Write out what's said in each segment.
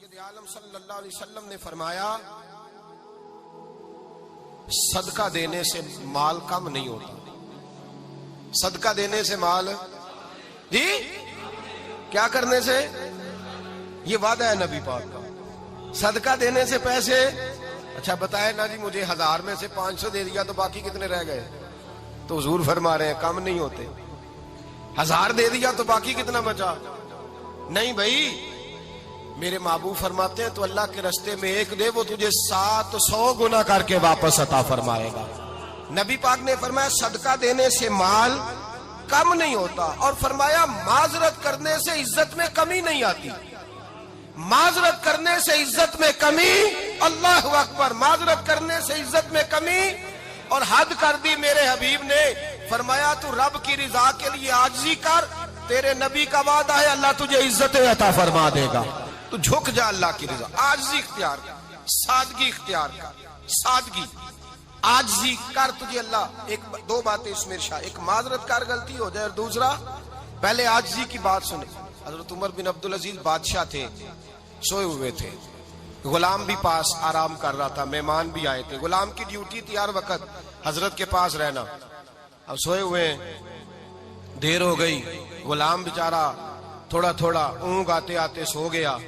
सैयद आलम सल्लल्लाहु अलैहि वसल्लम ने फरमाया, सदका देने से माल कम नहीं होता। सदका देने से माल जी क्या करने से, ये वादा है नबी पाक का। सदका देने से पैसे, अच्छा बताए ना जी, मुझे 1000 में से 500 दे दिया तो बाकी कितने रह गए? तो हुजूर फरमा रहे हैं कम नहीं होते। 1000 दे दिया तो बाकी कितना बचा? नहीं भाई, मेरे महबूब फरमाते हैं तो अल्लाह के रास्ते में एक दे, वो तुझे 700 गुना करके वापस अता फरमाएगा। नबी पाक ने फरमाया सदका देने से माल कम नहीं होता, और फरमाया माजरत करने से इज्जत में कमी नहीं आती। माजरत करने से इज्जत में कमी, अल्लाह अकबर, माजरत करने से इज्जत में कमी। और हद कर दी मेरे हबीब ने, फरमाया तू रब की रिजा के लिए आजिज़ी कर, तेरे नबी का वादा है अल्लाह तुझे इज्जत अता फरमा देगा। तू झुक जा अल्लाह की रिजा, आजिज़ी इख्तियार कर, सादगी इख्तियार कर, सादगी आजिज़ी कर, तुझे अल्लाह। एक दो बातें इसमें इरशाद, एक माजरत कर गलती हो जाए, और दूसरा पहले आजिज़ी की बात सुने। हजरत उमर बिन अब्दुल अजीज बादशाह थे, सोए हुए थे, गुलाम भी पास आराम कर रहा था, मेहमान भी आए थे। गुलाम की ड्यूटी थी हर वक्त हजरत के पास रहना। अब सोए हुए, देर हो गई, गुलाम बेचारा थोड़ा थोड़ा ऊँग आते आते सो गया।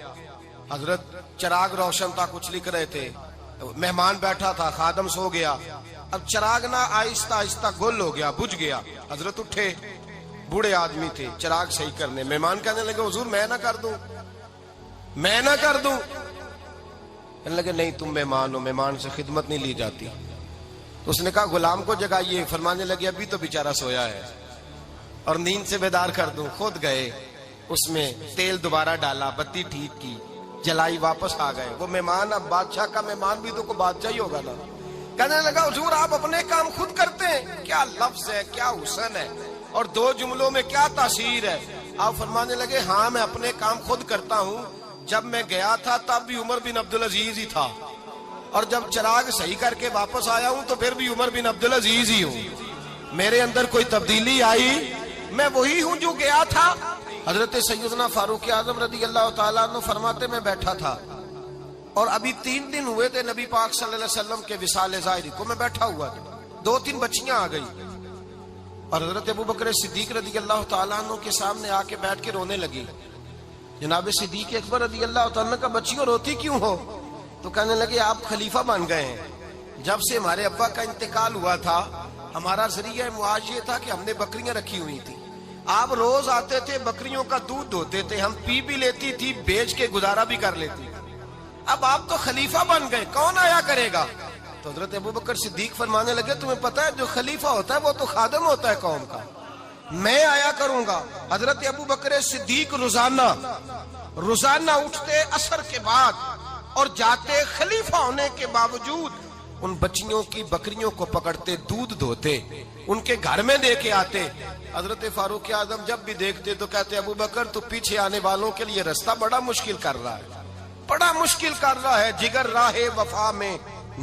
हजरत चिराग रोशन था, कुछ लिख रहे थे, मेहमान बैठा था, खादम सो गया। अब चिराग ना आहिस्ता आहिस्ता गुल हो गया, बुझ गया। हजरत उठे, बूढ़े आदमी थे, चिराग सही करने। मेहमान कहने लगे हुजूर मैं ना कर दूं, मैं ना कर दूं। कहने लगे नहीं तुम मेहमान हो, मेहमान से खिदमत नहीं ली जाती। तो उसने कहा गुलाम को जगाइए। फरमाने लगे अभी तो बेचारा सोया है और नींद से बेदार कर दूं। खुद गए, उसमें तेल दोबारा डाला, बत्ती ठीक की, जलाई, वापस आ गए। वो मेहमान, अब बादशाह का मेहमान भी तो को बादशाह ही होगा ना। कहने लगा हुजूर आप अपने काम खुद करते हैं, क्या लफ्ज है, क्या हुस्न है, और दो जुमलों में क्या तासीर है। आप फरमाने लगे हाँ मैं अपने काम खुद करता हूँ। जब मैं गया था तब भी उमर बिन अब्दुल अजीज ही था, और जब चिराग सही करके वापस आया हूँ तो फिर भी उमर बिन अब्दुल अजीज ही हूँ। मेरे अंदर कोई तब्दीली आई, मैं वही हूँ जो गया था। हजरत सैयदना फारूक आजम रदी अल्लाह तआला अन्हु फरमाते मैं बैठा था, और अभी 3 दिन हुए थे नबी पाक सल्लल्लाहु अलैहि वसल्लम के विसाल ज़ाहिरी को। मैं बैठा हुआ था, 2-3 बच्चियां आ गई, और हजरत अबू बकर सिद्दीक रदी अल्लाह तआला अन्हु के सामने आके बैठ के रोने लगी। जनाब सिद्दीक अकबर रदी अल्लाह तआला अन्हु का बच्चियों रोती क्यों हो? तो कहने लगे आप खलीफा बन गए हैं। जब से हमारे अब्बा का इंतकाल हुआ था, हमारा जरिया मुआश ये था कि हमने बकरियां रखी हुई थी। आप रोज आते थे, बकरियों का दूध धोते थे, हम पी भी लेती थी, बेच के गुजारा भी कर लेती। अब आप तो खलीफा बन गए, कौन आया करेगा? तो हजरत अबू बकर सिद्दीक फरमाने लगे तुम्हें पता है जो खलीफा होता है वो तो खादम होता है कौम का, मैं आया करूंगा। हजरत अबू बकर सिद्दीक रोजाना उठते असर के बाद और जाते, खलीफा होने के बावजूद उन बच्चियों की बकरियों को पकड़ते, दूध धोते, उनके घर में दे के आते। हजरत फारूक आजम जब भी देखते तो कहते अबू बकर तू पीछे आने वालों के लिए रास्ता बड़ा मुश्किल कर रहा है, बड़ा मुश्किल कर रहा है। जिगर राहे वफा में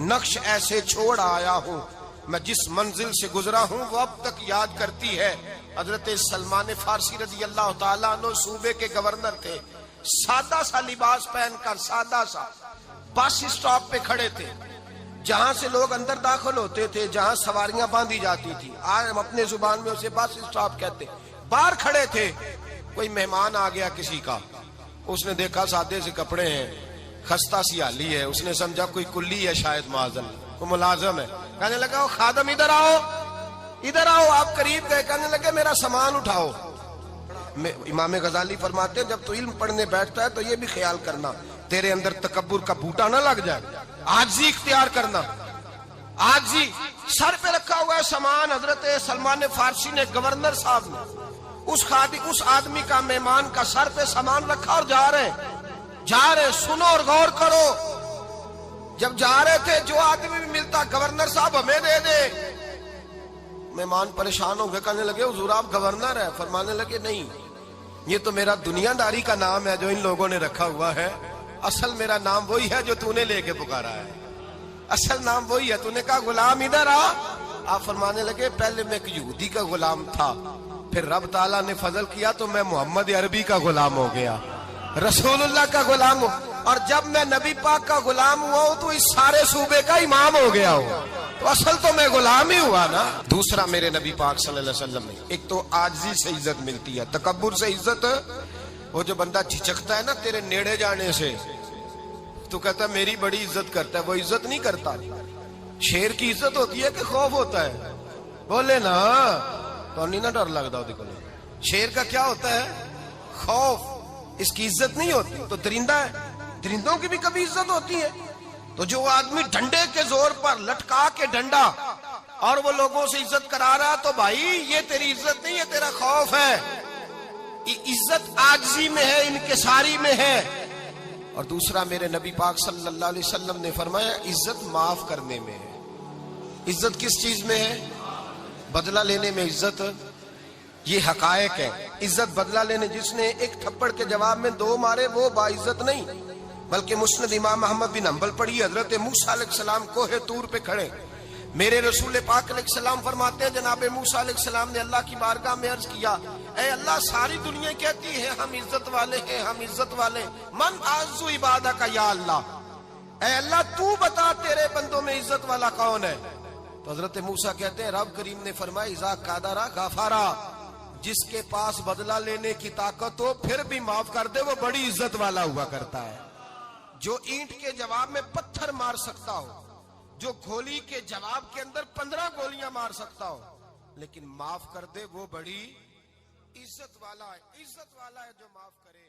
नक्श ऐसे छोड़ आया हूँ, मैं जिस मंजिल से गुजरा हूँ वो अब तक याद करती है। हजरत सलमान फारसी रजी अल्लाह तआला अन्हु सूबे के गवर्नर थे, सादा सा लिबास पहनकर, सादा सा, बस स्टॉप पे खड़े थे, जहां से लोग अंदर दाखिल होते थे, जहां सवारियां बांधी जाती थी, आज हम अपने जुबान में उसे बस स्टॉप कहते। बाहर खड़े थे, कोई मेहमान आ गया किसी का, उसने देखा सादे से कपड़े हैं, खस्ता सी हाली है, उसने समझा कोई कुल्ली है शायद, माजल वो मुलाजम है। कहने लगा खादम इधर आओ, इधर आओ। आप करीब गए, कहने लगे मेरा सामान उठाओ। इमाम गजाली फरमाते जब तू इल्म पढ़ने बैठता है तो ये भी ख्याल करना तेरे अंदर तकब्बुर का बूटा ना लग जाए, आजिज़ी इख्तियार करना। आजिज़ी, सर पे रखा हुआ है सामान। हजरत सलमान फारसी ने, गवर्नर साहब ने, उस आदमी का, मेहमान का सर पे सामान रखा और जा रहे। सुनो और गौर करो, जब जा रहे थे जो आदमी भी मिलता गवर्नर साहब हमें दे दे। मेहमान परेशान हो गए, कहने लगे हुजूर आप गवर्नर है? फरमाने लगे नहीं, ये तो मेरा दुनियादारी का नाम है जो इन लोगों ने रखा हुआ है, असल मेरा नाम वही है जो तूने लेके पुकारा है, असल नाम वही है। तूने कहा गुलाम इधर आ। आप फरमाने लगे पहले मैं एक यहूदी का गुलाम था, फिर रब ताला ने फजल किया तो मैं मोहम्मद अरबी का गुलाम हो गया। रसूलुल्लाह का गुलाम हूं, और जब मैं नबी पाक का गुलाम हुआ हूं तो इस सारे सूबे का इमाम हो गया हूं, तो असल तो मैं गुलाम ही हुआ ना। दूसरा, मेरे नबी पाक सल्लल्लाहु अलैहि वसल्लम में एक तो आजिज़ी से इज्जत मिलती है, तकब्बुर से इज्जत, वो जो बंदा झिझकता है ना तेरे नेड़े जाने से, तो कहता है मेरी बड़ी इज्जत करता है, वो इज्जत नहीं करता। शेर की इज्जत होती है कि खौफ होता है? बोले ना, तो नहीं ना डर लगता देखो। शेर का क्या होता है? खौफ, इसकी इज्जत नहीं होती। तो दरिंदा है, दरिंदों की भी कभी इज्जत होती है? तो जो आदमी डंडे के जोर पर लटका के डंडा और वो लोगों से इज्जत करा रहा, तो भाई ये तेरी इज्जत नहीं है, तेरा खौफ है। इज्जत आजिज़ी में है, इनकिसारी में है। और दूसरा, मेरे नबी पाक सल्लल्लाहु अलैहि वसल्लम ने फरमाया इज्जत माफ करने में है। इज्जत किस चीज में है? बदला लेने में इज्जत। ये हकायक है। इज्जत बदला लेने, जिसने एक थप्पड़ के जवाब में 2 मारे वो बाइज्जत नहीं, बल्कि मुस्नद इमाम अहमद बिन हंबल पढ़ी, हजरत मूसा अलैहिस्सलाम कोहे तूर पे खड़े, मेरे रसूल पाक अलैहिस्सलाम फरमाते हैं जनाब मूसा अलैहिस्सलाम ने अल्लाह की बारगाह में अर्ज किया, ऐ अल्लाह, सारी दुनिया कहती है हम इज्जत वाले हैं, हम इज्जत वाले, मन आज़ू इबादा का या अल्लाह, ऐ अल्लाह तू बता तेरे बंदों में इज्जत वाला कौन है? तो हजरत मूसा कहते हैं रब करीम ने फरमाया इज़ा कादरा गाफारा, जिसके पास बदला लेने की ताकत हो फिर भी माफ कर दे, वो बड़ी इज्जत वाला हुआ करता है। जो ईंट के जवाब में पत्थर मार सकता हो, जो गोली के जवाब के अंदर 15 गोलियां मार सकता हो, लेकिन माफ कर दे, वो बड़ी इज्जत वाला है। इज्जत वाला है जो माफ करे।